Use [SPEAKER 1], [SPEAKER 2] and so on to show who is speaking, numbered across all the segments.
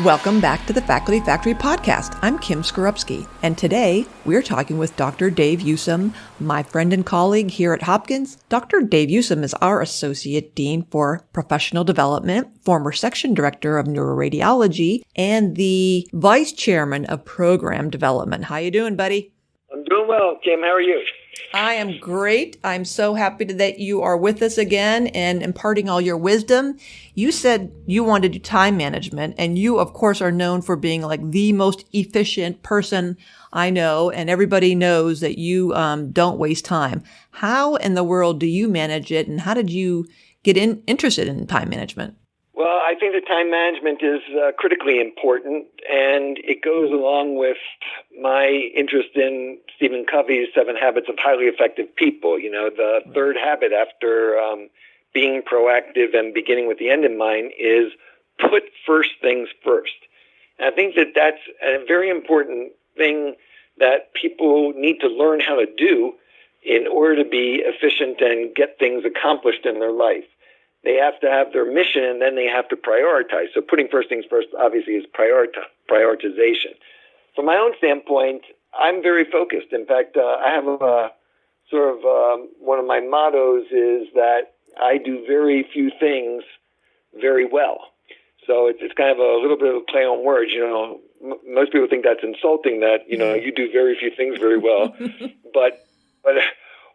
[SPEAKER 1] Welcome back to the Faculty Factory podcast. I'm Kim Skorupski, and today we're talking with Dr. Dave Yousem, my friend and colleague here at Hopkins. Dr. Dave Yousem is our Associate Dean for Professional Development, former Section Director of Neuroradiology, and the Vice Chairman of Program Development. How you doing, buddy?
[SPEAKER 2] I'm doing well, Kim. How are you?
[SPEAKER 1] I am great. I'm so happy that you are with us again and imparting all your wisdom. You said you wanted to do time management, and you, of course, are known for being like the most efficient person I know, and everybody knows that you don't waste time. How in the world do you manage it, and how did you get interested in time management?
[SPEAKER 2] Well, I think that time management is critically important, and it goes along with my interest in Stephen Covey's 7 Habits of Highly Effective People. You know, the third habit after being proactive and beginning with the end in mind is put first things first. And I think that that's a very important thing that people need to learn how to do in order to be efficient and get things accomplished in their life. They have to have their mission, and then they have to prioritize. So putting first things first, obviously, is prioritization. From my own standpoint, I'm very focused. In fact, I have a one of my mottos is that I do very few things very well. So it's kind of a little bit of a play on words. You know, most people think that's insulting, that, you know, you do very few things very well. but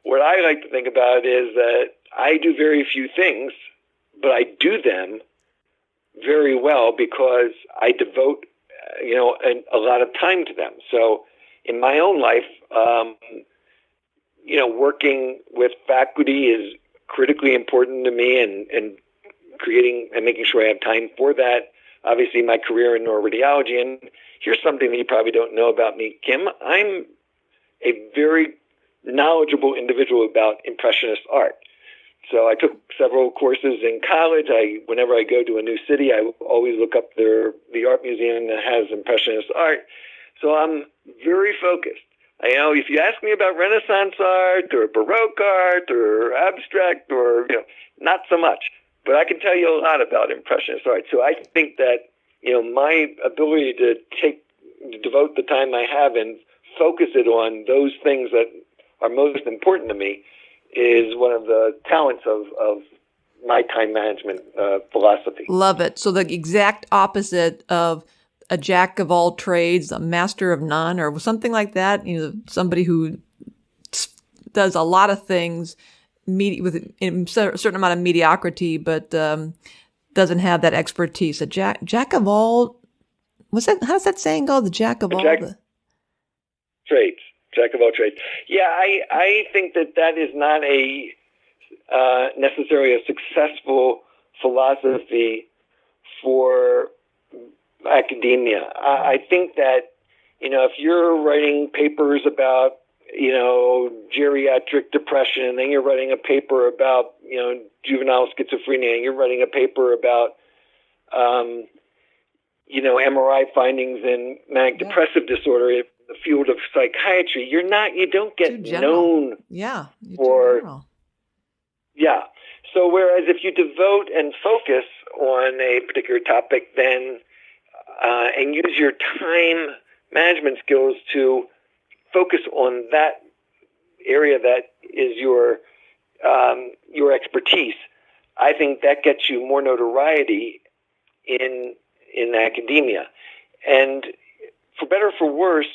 [SPEAKER 2] what I like to think about is that I do very few things, but I do them very well because I devote, a lot of time to them. So in my own life, working with faculty is critically important to me, and creating and making sure I have time for that. Obviously, my career in neuroradiology, and here's something that you probably don't know about me, Kim. I'm a very knowledgeable individual about Impressionist art. So I took several courses in college. Whenever I go to a new city, I always look up the art museum that has Impressionist art. So I'm very focused. If you ask me about Renaissance art or Baroque art or abstract or, not so much. But I can tell you a lot about Impressionist art. So I think that, my ability to devote the time I have and focus it on those things that are most important to me is one of the talents of my time management philosophy.
[SPEAKER 1] Love it. So the exact opposite of a jack of all trades, a master of none, or something like that. Somebody who does a lot of things with a certain amount of mediocrity, but doesn't have that expertise. A jack of all. How does that saying go? The jack of all
[SPEAKER 2] trades. Jack of all trades. Yeah, I think that is not a necessarily a successful philosophy for academia. I think that, if you're writing papers about, geriatric depression, and then you're writing a paper about, juvenile schizophrenia, and you're writing a paper about, MRI findings in manic depressive disorder, the field of psychiatry, you don't get known for. Yeah. So whereas if you devote and focus on a particular topic, then and use your time management skills to focus on that area that is your expertise, I think that gets you more notoriety in academia. And for better or for worse,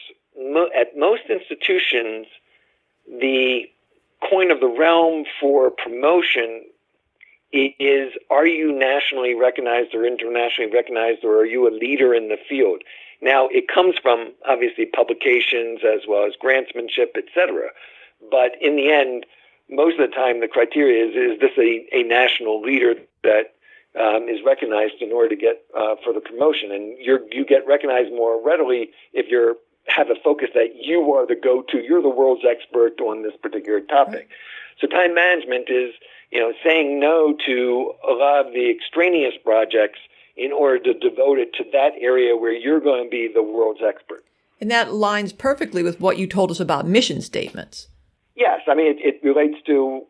[SPEAKER 2] at most institutions, the coin of the realm for promotion is, are you nationally recognized or internationally recognized, or are you a leader in the field? Now, it comes from, obviously, publications as well as grantsmanship, et cetera. But in the end, most of the time, the criteria is this a national leader that is recognized in order to get for the promotion. And you get recognized more readily if you have a focus that you are the go-to, you're the world's expert on this particular topic. Right. So time management is, saying no to a lot of the extraneous projects in order to devote it to that area where you're going to be the world's expert.
[SPEAKER 1] And that lines perfectly with what you told us about mission statements.
[SPEAKER 2] Yes. I mean, it relates to,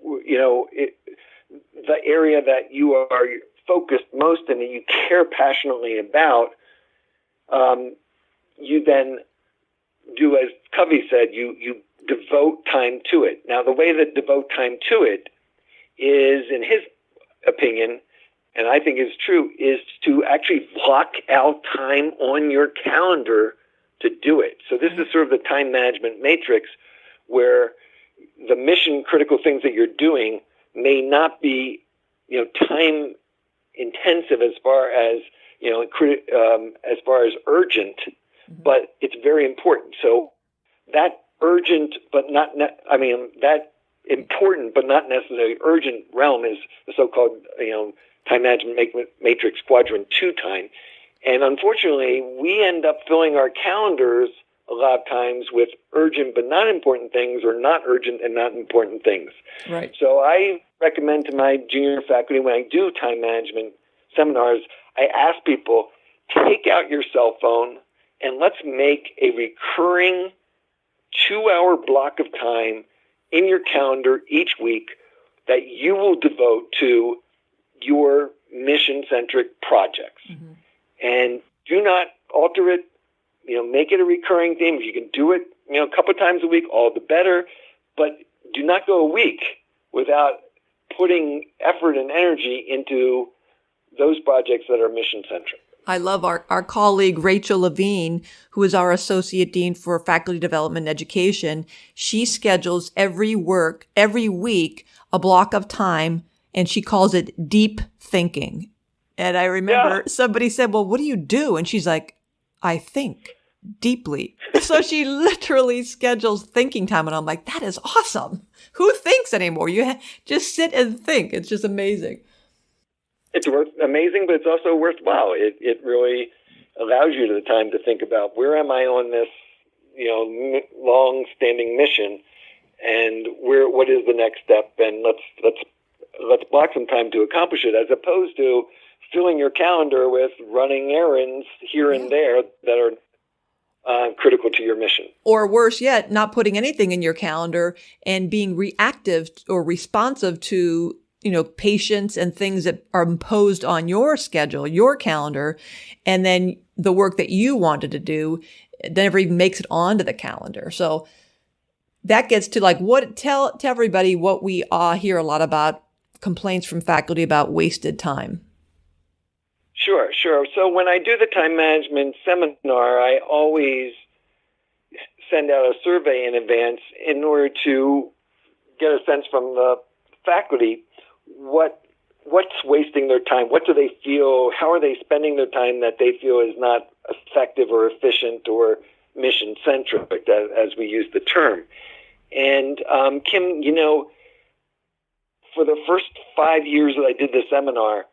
[SPEAKER 2] the area that you are focused most and that you care passionately about. you then do, as Covey said, you devote time to it. Now, the way that devote time to it is, in his opinion, and I think is true, is to actually block out time on your calendar to do it. So this is sort of the time management matrix, where the mission critical things that you're doing may not be, time intensive as far as, as far as urgent, but it's very important. So that urgent, but not, that important, but not necessarily urgent realm is the so-called, time management matrix quadrant 2 time. And unfortunately, we end up filling our calendars a lot of times with urgent but not important things, or not urgent and not important things.
[SPEAKER 1] Right.
[SPEAKER 2] So I recommend to my junior faculty, when I do time management seminars, I ask people, take out your cell phone and let's make a recurring 2-hour block of time in your calendar each week that you will devote to your mission-centric projects. Mm-hmm. And do not alter it. Make it a recurring theme. If you can do it, a couple of times a week, all the better. But do not go a week without putting effort and energy into those projects that are mission-centric.
[SPEAKER 1] I love our colleague, Rachel Levine, who is our Associate Dean for Faculty Development and Education. She schedules every week a block of time, and she calls it deep thinking. And I remember somebody said, well, what do you do? And she's like, I think deeply. So she literally schedules thinking time. And I'm like, that is awesome. Who thinks anymore? You just sit and think. It's just amazing.
[SPEAKER 2] It's amazing, but it's also worthwhile. It really allows you the time to think about, where am I on this, long-standing mission, and what is the next step, and let's block some time to accomplish it, as opposed to filling your calendar with running errands here and there that are critical to your mission.
[SPEAKER 1] Or worse yet, not putting anything in your calendar and being reactive or responsive to, patients and things that are imposed on your schedule, your calendar, and then the work that you wanted to do never even makes it onto the calendar. So that gets to tell everybody what we hear a lot about, complaints from faculty about wasted time.
[SPEAKER 2] Sure. So when I do the time management seminar, I always send out a survey in advance in order to get a sense from the faculty what's wasting their time, what do they feel, how are they spending their time that they feel is not effective or efficient or mission-centric, as we use the term. And Kim, for the first 5 years that I did the seminar,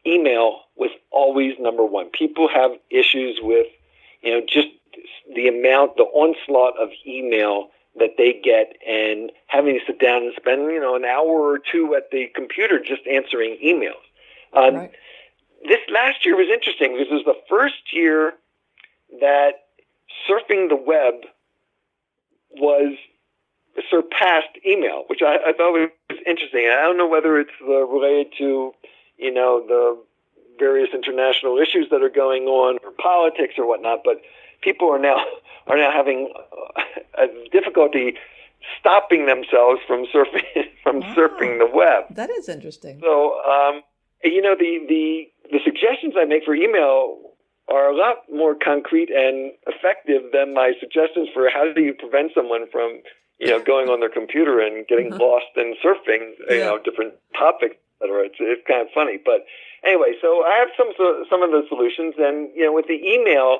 [SPEAKER 2] email was always number one. People have issues with, just the onslaught of email that they get, and having to sit down and spend, an hour or two at the computer just answering emails. Right. This last year was interesting because it was the first year that surfing the web was surpassed email, which I thought was interesting. I don't know whether it's related to, the various international issues that are going on, or politics or whatnot, but people are now having a difficulty stopping themselves from surfing the web.
[SPEAKER 1] That is interesting.
[SPEAKER 2] So, the suggestions I make for email are a lot more concrete and effective than my suggestions for how do you prevent someone from, going on their computer and getting lost in surfing, different topics, etc. It's kind of funny, but anyway. So I have some of the solutions, and with the email,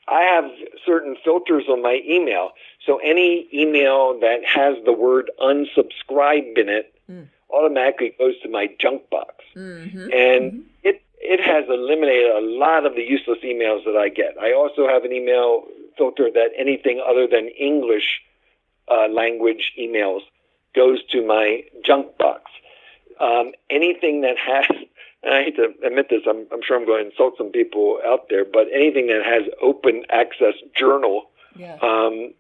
[SPEAKER 2] I have certain filters on my email. So any email that has the word unsubscribe in it automatically goes to my junk box. Mm-hmm. And it has eliminated a lot of the useless emails that I get. I also have an email filter that anything other than English language emails goes to my junk box. Anything that has, and I hate to admit this, I'm sure I'm going to insult some people out there, but anything that has open access journal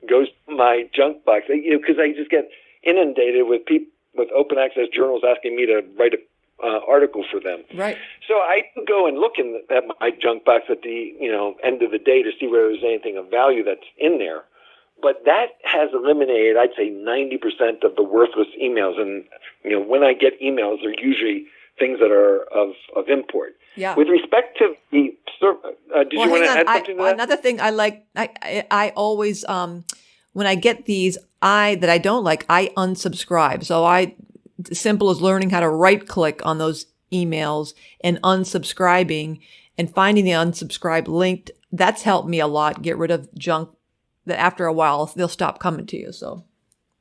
[SPEAKER 2] goes to my junk box. Because I just get inundated with open access journals asking me to write article for them.
[SPEAKER 1] Right.
[SPEAKER 2] So I go and look at my junk box at the end of the day to see whether there's anything of value that's in there. But that has eliminated, I'd say, 90% of the worthless emails. And when I get emails, they're usually things that are of import.
[SPEAKER 1] Yeah.
[SPEAKER 2] With respect to the, did you want to add something to that?
[SPEAKER 1] Another thing I like, I always, when I get these that I don't like, I unsubscribe. So simple as learning how to right click on those emails and unsubscribing and finding the unsubscribe link. That's helped me a lot. Get rid of junk that after a while they'll stop coming to you. So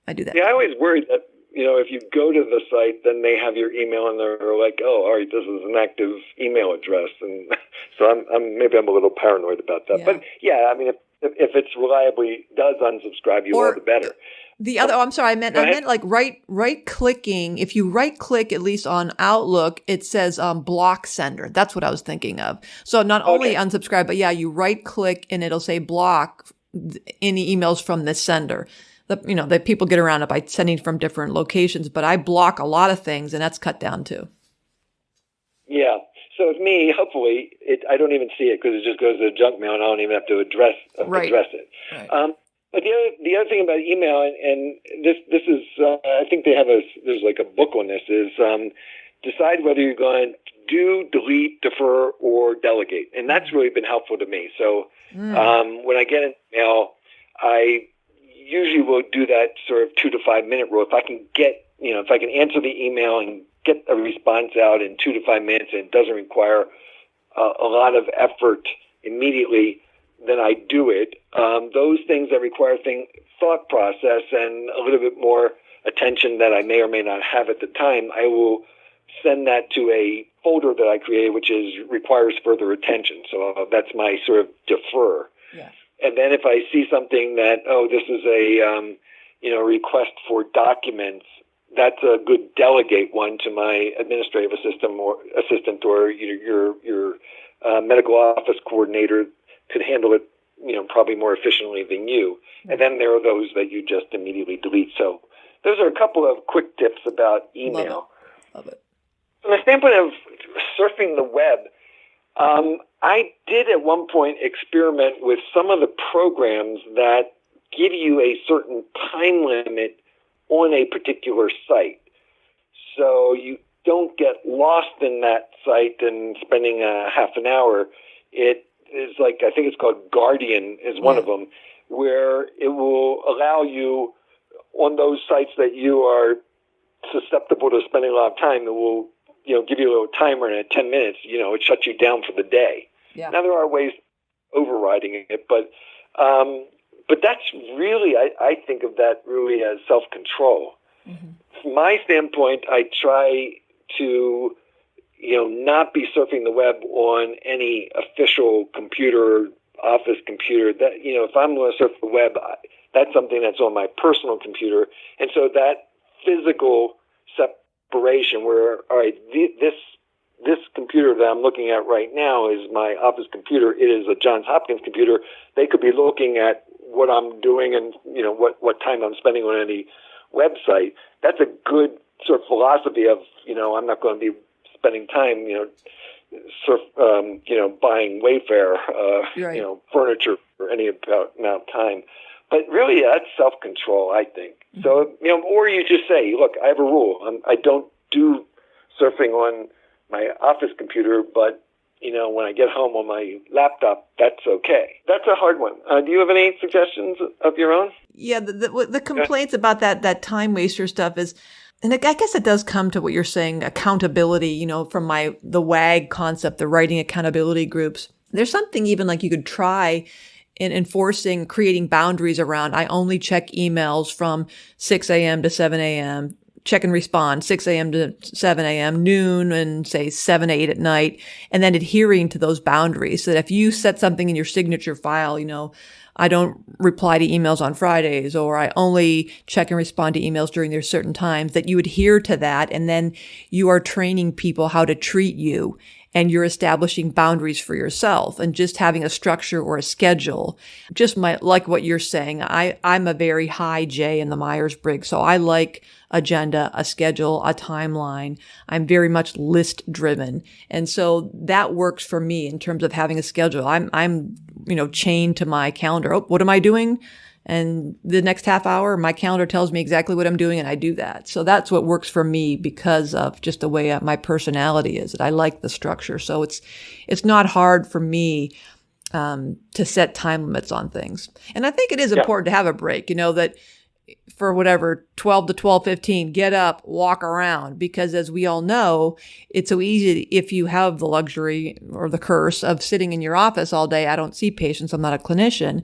[SPEAKER 1] I do that.
[SPEAKER 2] Yeah, I always worry that, if you go to the site, then they have your email and they're like, oh, all right, this is an active email address. And so maybe I'm a little paranoid about that. Yeah. But yeah, I mean, if it's reliably does unsubscribe you, all the better.
[SPEAKER 1] The other, I'm sorry, I meant like right clicking. If you right click, at least on Outlook, it says block sender. That's what I was thinking of. So not only unsubscribe, but yeah, you right click and it'll say block any emails from this sender. That people get around it by sending from different locations, but I block a lot of things, and that's cut down too. Yeah.
[SPEAKER 2] So with me, hopefully, I don't even see it because it just goes to the junk mail, and I don't even have to address it. Right. But the other thing about email, and this is, I think there's like a book on this, is decide whether you're going to do, delete, defer, or delegate, and that's really been helpful to me. So when I get an email, I usually will do that sort of 2 to 5 minute rule. If I can if I can answer the email and get a response out in 2 to 5 minutes, and it doesn't require a lot of effort immediately, then I do it. Those things that require thought process and a little bit more attention that I may or may not have at the time, I will send that to a folder that I created, which requires further attention. So that's my sort of defer. Yeah. And then if I see something that, this is a, request for documents, that's a good delegate one to my administrative assistant or your medical office coordinator could handle it, probably more efficiently than you. And then there are those that you just immediately delete. So those are a couple of quick tips about email.
[SPEAKER 1] Love it.
[SPEAKER 2] From the standpoint of surfing the web, I did at one point experiment with some of the programs that give you a certain time limit on a particular site. So you don't get lost in that site and spending half an hour. It is like, I think it's called Guardian is one of them, where it will allow you on those sites that you are susceptible to spending a lot of time, it will give you a little timer, and at 10 minutes, it shuts you down for the day. Yeah. Now, there are ways overriding it, but that's really, I think of that really as self-control. Mm-hmm. From my standpoint, I try to, not be surfing the web on any official computer, office computer. That, if I'm going to surf the web, that's something that's on my personal computer. And so that physical separation where, all right, this computer that I'm looking at right now is my office computer. It is a Johns Hopkins computer. They could be looking at what I'm doing and, what time I'm spending on any website. That's a good sort of philosophy of, I'm not going to be spending time, buying Wayfair, furniture for any amount of time. But really, that's self-control, I think. Mm-hmm. So, or you just say, look, I have a rule. I don't do surfing on my office computer, but, when I get home on my laptop, that's okay. That's a hard one. Do you have any suggestions of your own?
[SPEAKER 1] Yeah, the complaints about that time waster stuff is, and I guess it does come to what you're saying, accountability, from the WAG concept, the writing accountability groups. There's something even like you could try in creating boundaries around, I only check emails from 6 a.m. to 7 a.m., check and respond 6 a.m. to 7 a.m., noon, and say 7, 8 at night, and then adhering to those boundaries. So that if you set something in your signature file, I don't reply to emails on Fridays, or I only check and respond to emails during their certain times, that you adhere to that. And then you are training people how to treat you, and you're establishing boundaries for yourself, and just having a structure or a schedule. Just like what you're saying, I'm a very high J in the Myers-Briggs. So I like agenda, a schedule, a timeline. I'm very much list driven. And so that works for me in terms of having a schedule. I'm chained to my calendar. Oh, what am I doing? And the next half hour, my calendar tells me exactly what I'm doing, and I do that. So that's what works for me because of just the way my personality is. That I like the structure. So it's not hard for me to set time limits on things. And I think it is important to have a break, that for whatever, 12 to 12:15, get up, walk around, because as we all know, it's so easy if you have the luxury or the curse of sitting in your office all day. I don't see patients. I'm not a clinician.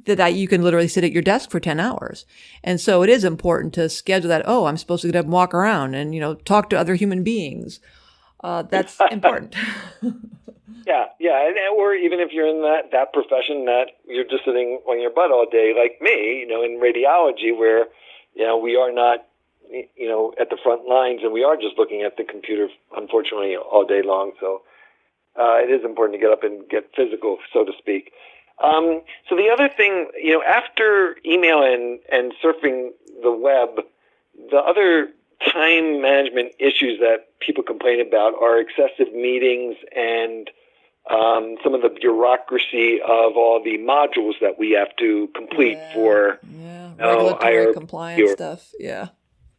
[SPEAKER 1] That you can literally sit at your desk for 10 hours. And so it is important to schedule that. Oh, I'm supposed to get up and walk around and, talk to other human beings. That's important.
[SPEAKER 2] Yeah. Or even if you're in that profession that you're just sitting on your butt all day, like me, in radiology, where, we are not, at the front lines, and we are just looking at the computer, unfortunately, all day long. So it is important to get up and get physical, so to speak. So the other thing, after email and surfing the web, the other time management issues that people complain about are excessive meetings and some of the bureaucracy of all the modules that we have to complete for
[SPEAKER 1] regulatory compliance stuff. Yeah.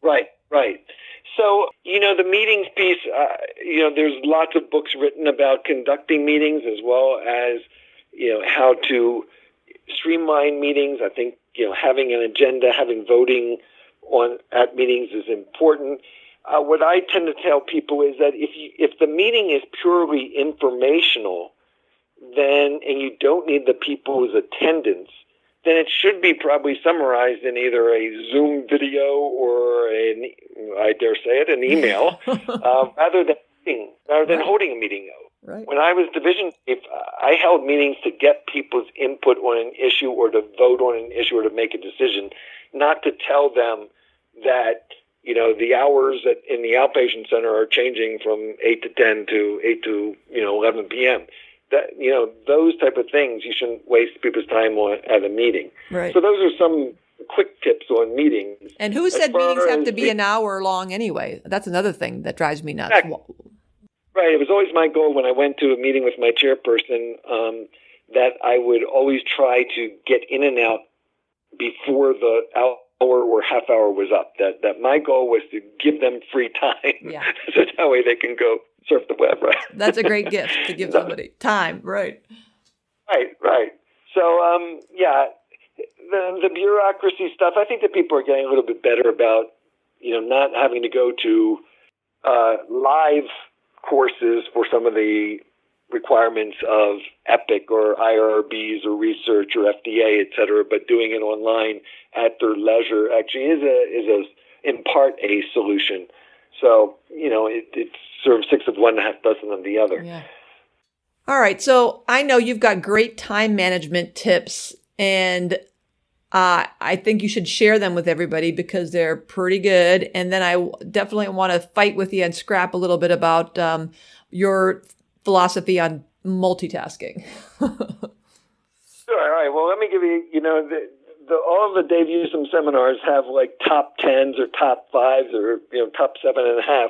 [SPEAKER 2] Right. So, the meetings piece, there's lots of books written about conducting meetings as well as how to streamline meetings. I think, having an agenda, having voting at meetings is important. What I tend to tell people is that if the meeting is purely informational, and you don't need the people's attendance, then it should be probably summarized in either a Zoom video or I dare say it, an email, rather than holding a meeting.
[SPEAKER 1] Right.
[SPEAKER 2] When I was division chief, I held meetings to get people's input on an issue or to vote on an issue or to make a decision, not to tell them that, the hours in the outpatient center are changing from 8 to 10 to 8 to, 11 p.m. That, those type of things, you shouldn't waste people's time at a meeting.
[SPEAKER 1] Right.
[SPEAKER 2] So those are some quick tips on meetings.
[SPEAKER 1] And who said meetings have to be an hour long anyway? That's another thing that drives me nuts.
[SPEAKER 2] Right. It was always my goal when I went to a meeting with my chairperson that I would always try to get in and out before the hour or half hour was up. That my goal was to give them free time. Yeah. So that way they can go surf the web, right?
[SPEAKER 1] That's a great gift to give somebody. Time, right.
[SPEAKER 2] Right. So, the bureaucracy stuff, I think that people are getting a little bit better about, not having to go to live courses for some of the requirements of EPIC or IRBs or research or FDA, et cetera, but doing it online at their leisure actually is in part a solution. So, it's sort of 6 of one, half dozen of the other.
[SPEAKER 1] Yeah. All right. So I know you've got great time management tips, and I think you should share them with everybody because they're pretty good. And then I definitely want to fight with you and scrap a little bit about your philosophy on multitasking.
[SPEAKER 2] Sure. All right. Well, let me give you, all of the Dave Yousem seminars have like top 10s or top 5s or, top 7.5s.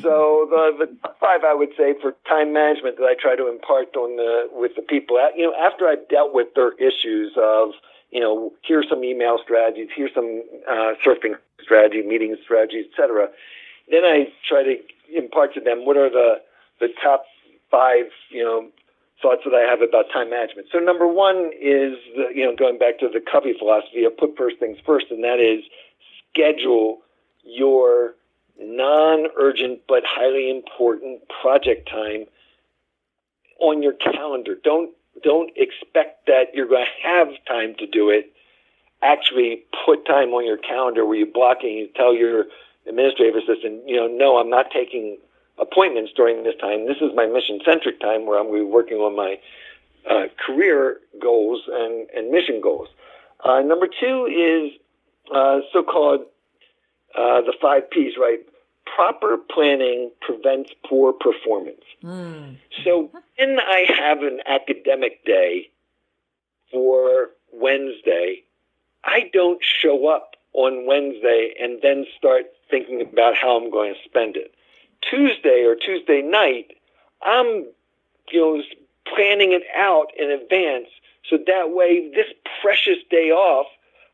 [SPEAKER 2] So the top 5, I would say, for time management that I try to impart with the people, after I've dealt with their issues of, here's some email strategies, here's some surfing strategy, meeting strategies, et cetera. Then I try to impart to them what are the top 5, thoughts that I have about time management. So number 1 is, going back to the Covey philosophy of put first things first, and that is schedule your non-urgent but highly important project time on your calendar. Don't expect that you're going to have time to do it. Actually put time on your calendar where you block it and you tell your administrative assistant, no, I'm not taking appointments during this time. This is my mission-centric time where I'm going to be working on my career goals and mission goals. Number two is so-called the 5 Ps, right? Proper planning prevents poor performance. So when I have an academic day for Wednesday, I don't show up on Wednesday and then start thinking about how I'm going to spend it. Tuesday or Tuesday night, I'm planning it out in advance so that way this precious day off,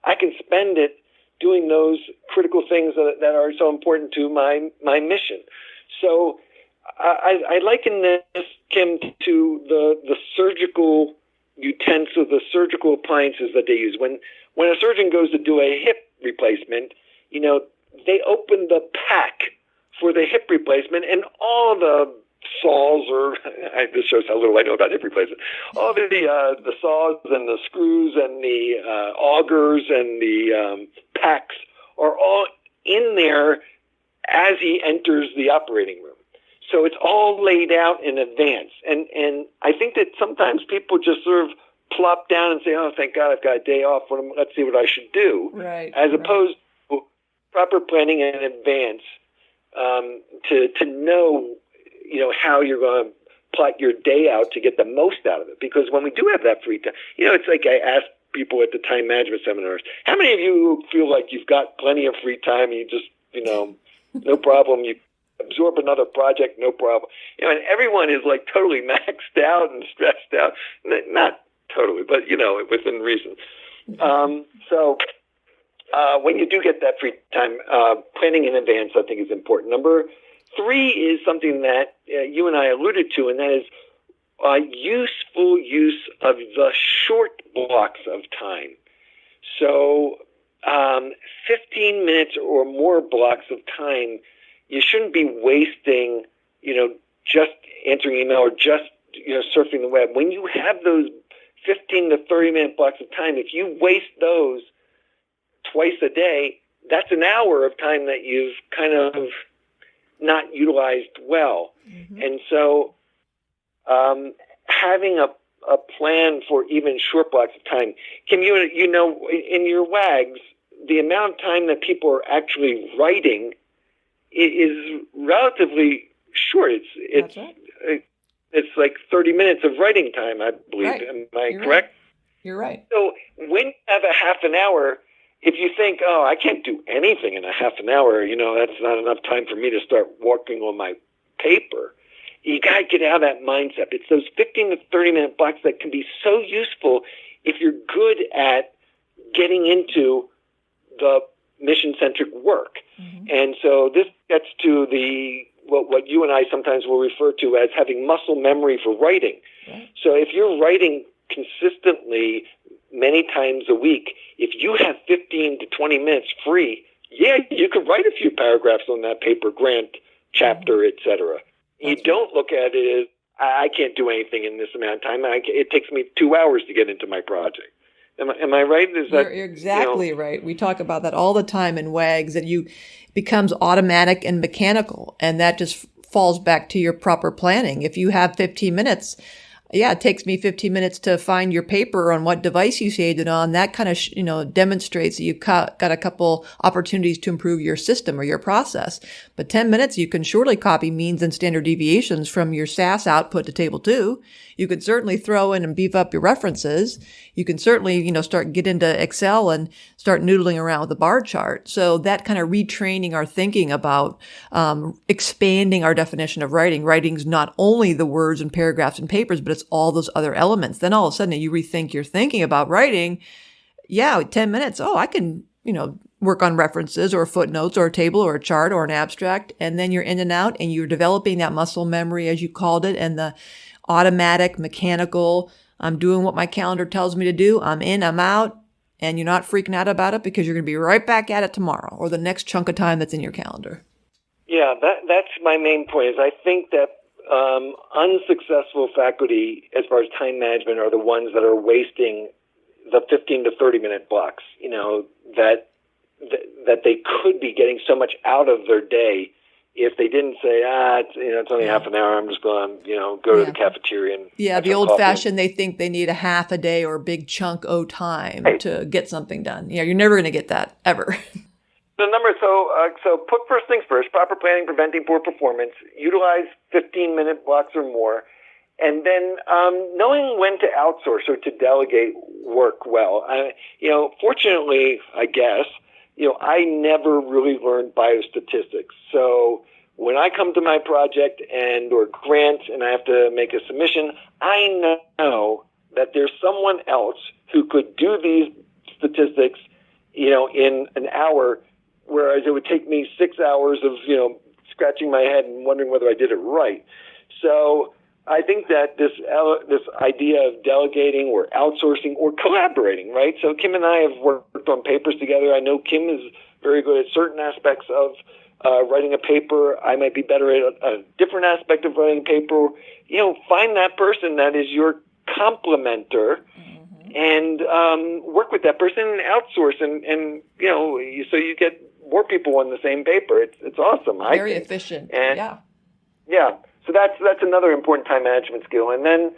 [SPEAKER 2] I can spend it doing those critical things that are so important to my mission. So I liken this, Kim, to the surgical utensils, the surgical appliances that they use. When a surgeon goes to do a hip replacement, they open the pack for the hip replacement, and all the saws, this shows how little I know about hip replacement, all the saws and the screws and the augers and the packs are all in there as he enters the operating room. So it's all laid out in advance. And I think that sometimes people just sort of plop down and say, oh, thank God I've got a day off. Let's see what I should do.
[SPEAKER 1] Right.
[SPEAKER 2] As opposed to proper planning in advance to know, how you're going to plot your day out to get the most out of it. Because when we do have that free time, it's like I ask people at the time management seminars, how many of you feel like you've got plenty of free time and you just, no problem, you absorb another project, no problem. And everyone is like totally maxed out and stressed out. Not totally, but, within reason. So when you do get that free time, planning in advance, I think, is important. Number 3 is something that you and I alluded to, and that is useful use of the short blocks of time. So 15 minutes or more blocks of time, you shouldn't be wasting, just answering email or just, surfing the web. When you have those 15 to 30-minute blocks of time, if you waste those twice a day, that's an hour of time that you've kind of not utilized well. Mm-hmm. And so having a plan for even short blocks of time, Kim, in your WAGs, the amount of time that people are actually writing is relatively short. It's right. It's like 30 minutes of writing time, I believe. Right. Am I correct?
[SPEAKER 1] Right. You're right.
[SPEAKER 2] So when you have a half an hour, if you think, oh, I can't do anything in a half an hour, that's not enough time for me to start working on my paper. You got to get out of that mindset. It's those 15 to 30-minute blocks that can be so useful if you're good at getting into the mission-centric work. Mm-hmm. And so this gets to what you and I sometimes will refer to as having muscle memory for writing. Right. So if you're writing consistently many times a week, if you have 15 to 20 minutes free, you could write a few paragraphs on that paper, grant, chapter, mm-hmm. etc. You don't look at it as, I can't do anything in this amount of time. It takes me 2 hours to get into my project. Am I right?
[SPEAKER 1] You're exactly right. We talk about that all the time in WAGs, that it becomes automatic and mechanical, and that just falls back to your proper planning. If you have 15 minutes, it takes me 15 minutes to find your paper on what device you saved it on. That kind of, demonstrates that you've got a couple opportunities to improve your system or your process. But 10 minutes, you can surely copy means and standard deviations from your SAS output to table 2. You could certainly throw in and beef up your references. You can certainly, get into Excel and start noodling around with the bar chart. So that kind of retraining our thinking about expanding our definition of writing. Writing's not only the words and paragraphs and papers, but it's all those other elements. Then all of a sudden you rethink your thinking about writing. 10 minutes. Oh, I can, work on references or footnotes or a table or a chart or an abstract. And then you're in and out and you're developing that muscle memory, as you called it, and the automatic, mechanical, I'm doing what my calendar tells me to do. I'm in, I'm out, and you're not freaking out about it because you're going to be right back at it tomorrow or the next chunk of time that's in your calendar. Yeah, that's my main point. Is I think that unsuccessful faculty, as far as time management, are the ones that are wasting the 15 to 30-minute blocks, that they could be getting so much out of their day
[SPEAKER 2] if they didn't say, it's only half an hour, I'm just going to, go to the cafeteria and have
[SPEAKER 1] the
[SPEAKER 2] some
[SPEAKER 1] old-fashioned, they think they need a half a day or a big chunk of time to get something done. Yeah, you're never going to get that, ever.
[SPEAKER 2] So put first things first, proper planning, preventing poor performance, utilize 15-minute blocks or more, and then knowing when to outsource or to delegate work well. Fortunately, I guess, I never really learned biostatistics. So when I come to my project or grant and I have to make a submission, I know that there's someone else who could do these statistics, in an hour, whereas it would take me 6 hours of, scratching my head and wondering whether I did it right. So I think that this idea of delegating or outsourcing or collaborating, right? So Kim and I have worked on papers together. I know Kim is very good at certain aspects of writing a paper. I might be better at a different aspect of writing a paper. Find that person that is your complementer and work with that person and outsource and so you get more people on the same paper. It's awesome.
[SPEAKER 1] Very efficient.
[SPEAKER 2] And yeah. So that's another important time management skill. And then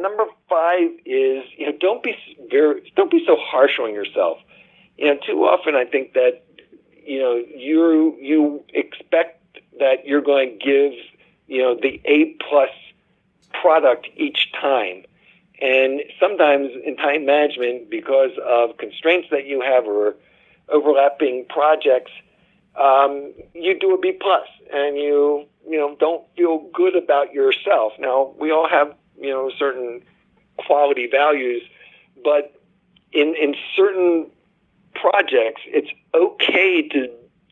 [SPEAKER 2] number 5 is don't be so harsh on yourself. Too often I think that you expect that you're going to give the A+ product each time. And sometimes in time management, because of constraints that you have or overlapping projects, you do a B+, and you don't feel good about yourself. Now, we all have, certain quality values, but in certain projects, it's okay to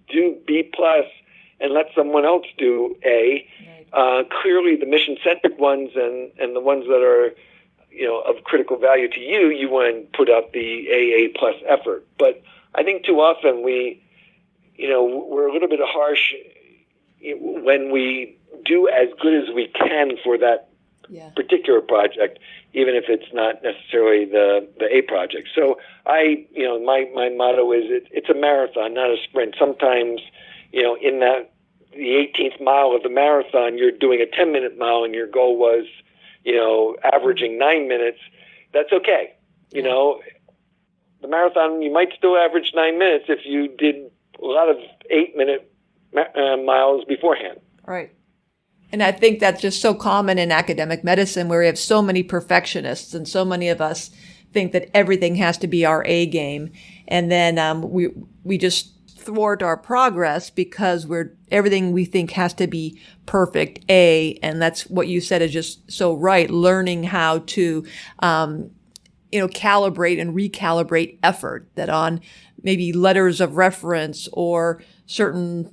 [SPEAKER 2] do B+ and let someone else do A. Right. Clearly, the mission-centric ones and the ones that are of critical value to you, you want to put up the AA+ effort. But I think too often we're a little bit harsh when we do as good as we can for that particular project, even if it's not necessarily the A project. So my motto is it's a marathon, not a sprint. Sometimes, in the 18th mile of the marathon, you're doing a 10-minute mile and your goal was averaging 9 minutes. That's okay. The marathon, you might still average 9 minutes if you did a lot of 8-minute miles beforehand.
[SPEAKER 1] Right. And I think that's just so common in academic medicine, where we have so many perfectionists and so many of us think that everything has to be our A game. And then we just thwart our progress because everything we think has to be perfect A. And that's what you said is just so right. Learning how to, calibrate and recalibrate effort, that on maybe letters of reference or certain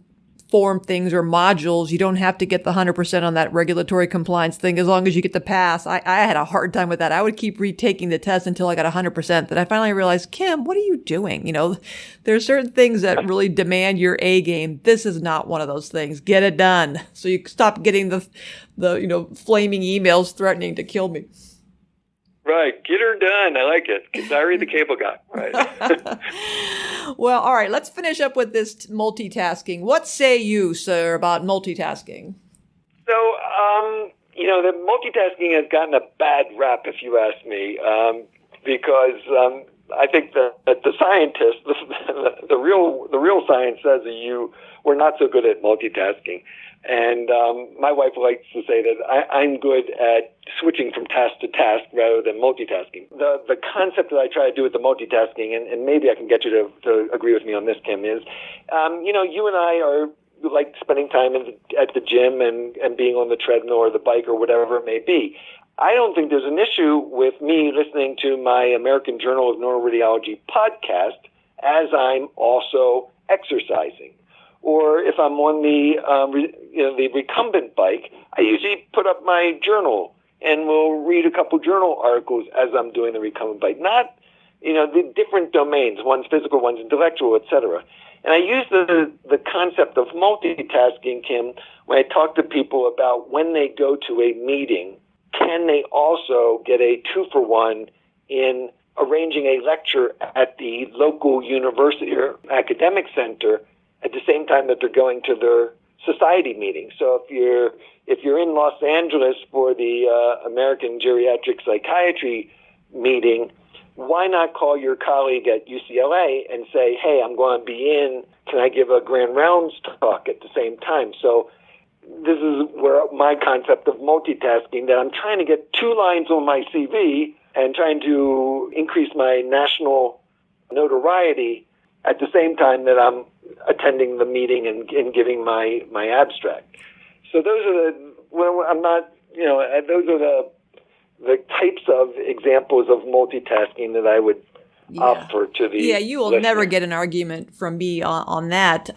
[SPEAKER 1] form things or modules, you don't have to get the 100% on that regulatory compliance thing as long as you get the pass. I had a hard time with that. I would keep retaking the test until I got 100%. Then I finally realized, Kim, what are you doing? There's certain things that really demand your A game. This is not one of those things. Get it done. So you stop getting the flaming emails threatening to kill me.
[SPEAKER 2] Right. Get her done. I like it. Diary the Cable Guy. Right.
[SPEAKER 1] Well, all right. Let's finish up with this multitasking. What say you, sir, about multitasking?
[SPEAKER 2] So, the multitasking has gotten a bad rap, if you ask me, because I think that the scientists, the real science says that we're not so good at multitasking. And my wife likes to say that I'm good at switching from task to task rather than multitasking. The concept that I try to do with the multitasking, and maybe I can get you to agree with me on this, Kim, is, you and I like spending time at the gym and being on the treadmill or the bike or whatever it may be. I don't think there's an issue with me listening to my American Journal of Neuroradiology podcast as I'm also exercising. Or if I'm on the recumbent bike, I usually put up my journal and will read a couple journal articles as I'm doing the recumbent bike. Not, the different domains, one's physical, one's intellectual, etc. And I use the concept of multitasking, Kim, when I talk to people about when they go to a meeting, can they also get a 2-for-1 in arranging a lecture at the local university or academic center at the same time that they're going to their society meeting. So if you're in Los Angeles for the American Geriatric Psychiatry meeting, why not call your colleague at UCLA and say, hey, I'm going to be in, can I give a grand rounds talk at the same time? So this is where my concept of multitasking, that I'm trying to get 2 lines on my CV and trying to increase my national notoriety at the same time that I'm attending the meeting and giving my abstract. So those are those are the types of examples of multitasking that I would offer to the
[SPEAKER 1] you will
[SPEAKER 2] listener.
[SPEAKER 1] never get an argument from me on that.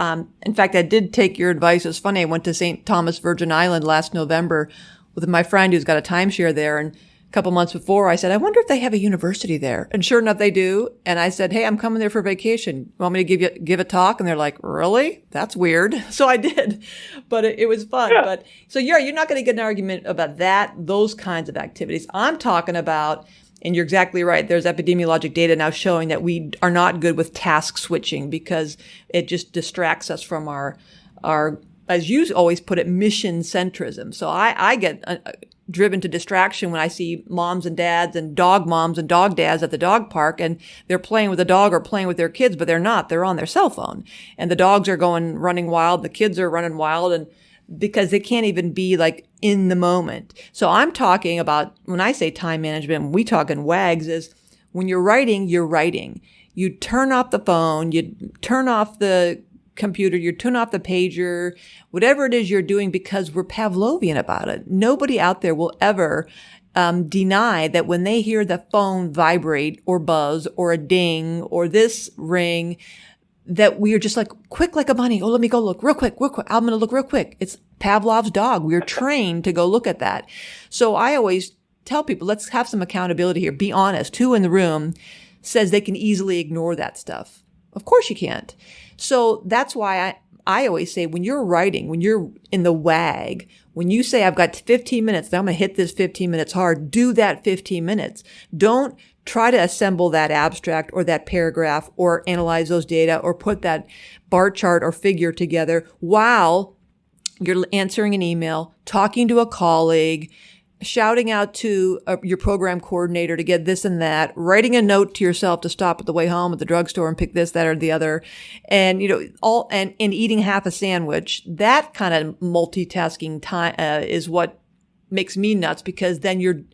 [SPEAKER 1] In fact, I did take your advice. It's funny, I went to St. Thomas Virgin Island last November with my friend who's got a timeshare there, and a couple months before, I said, I wonder if they have a university there. And sure enough, they do. And I said, hey, I'm coming there for vacation. You want me to give a talk? And they're like, really? That's weird. So I did. But it was fun.
[SPEAKER 2] Yeah.
[SPEAKER 1] But so you're not going to get an argument about those kinds of activities. I'm talking about, and you're exactly right, there's epidemiologic data now showing that we are not good with task switching because it just distracts us from our as you always put it, mission centrism. So I get driven to distraction when I see moms and dads and dog moms and dog dads at the dog park, and they're playing with a dog or playing with their kids, but they're not. They're on their cell phone. And the dogs are running wild. The kids are running wild, and because they can't even be like in the moment. So I'm talking about, when I say time management, when we talk in WAGs, is when you're writing, you're writing. You turn off the phone, you turn off the computer, you turn off the pager, whatever it is you're doing, because we're Pavlovian about it. Nobody out there will ever deny that when they hear the phone vibrate or buzz or a ding or this ring, that we are just like quick like a bunny. Oh, let me go look real quick. I'm going to look real quick. It's Pavlov's dog. We're trained to go look at that. So I always tell people, let's have some accountability here. Be honest. Who in the room says they can easily ignore that stuff? Of course you can't. So that's why I always say, when you're writing, when you're in the WAG, when you say, I've got 15 minutes, then I'm going to hit this 15 minutes hard, do that 15 minutes. Don't try to assemble that abstract or that paragraph or analyze those data or put that bar chart or figure together while you're answering an email, talking to a colleague, shouting out to your program coordinator to get this and that, writing a note to yourself to stop at the way home at the drugstore and pick this, that, or the other, and and eating half a sandwich. That kind of multitasking time is what makes me nuts, because then you're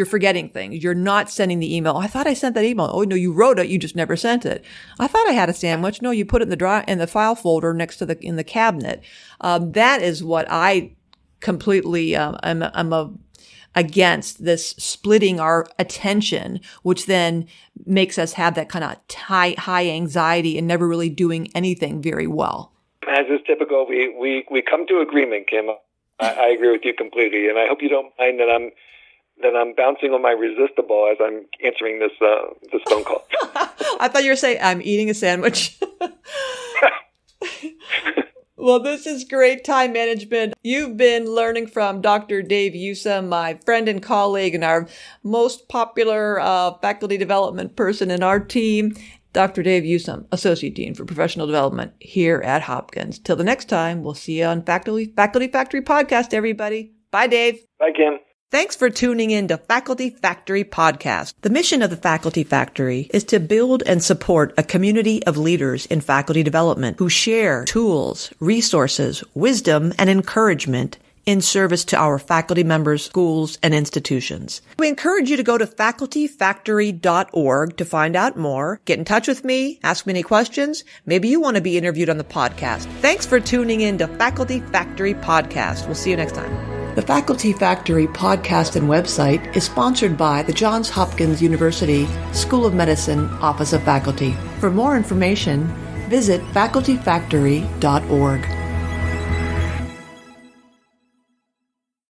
[SPEAKER 1] forgetting things. You're not sending the email. I thought I sent that email. Oh no, you wrote it. You just never sent it. I thought I had a sandwich. No, you put it in the file folder next to in the cabinet. That is what I completely I'm against, this splitting our attention, which then makes us have that kind of high anxiety and never really doing anything very well.
[SPEAKER 2] As is typical, we come to agreement, Kim. I agree with you completely, and I hope you don't mind that I'm bouncing on my resistible as I'm answering this phone call.
[SPEAKER 1] I thought you were saying I'm eating a sandwich. Well, this is great time management. You've been learning from Dr. Dave Yousem, my friend and colleague and our most popular faculty development person in our team. Dr. Dave Yousem, Associate Dean for Professional Development here at Hopkins. Till the next time, we'll see you on Faculty Factory Podcast, everybody. Bye, Dave.
[SPEAKER 2] Bye, Kim.
[SPEAKER 1] Thanks for tuning in to Faculty Factory Podcast. The mission of the Faculty Factory is to build and support a community of leaders in faculty development who share tools, resources, wisdom, and encouragement in service to our faculty members, schools, and institutions. We encourage you to go to facultyfactory.org to find out more. Get in touch with me, ask me any questions. Maybe you want to be interviewed on the podcast. Thanks for tuning in to Faculty Factory Podcast. We'll see you next time. The Faculty Factory podcast and website is sponsored by the Johns Hopkins University School of Medicine Office of Faculty. For more information, visit facultyfactory.org.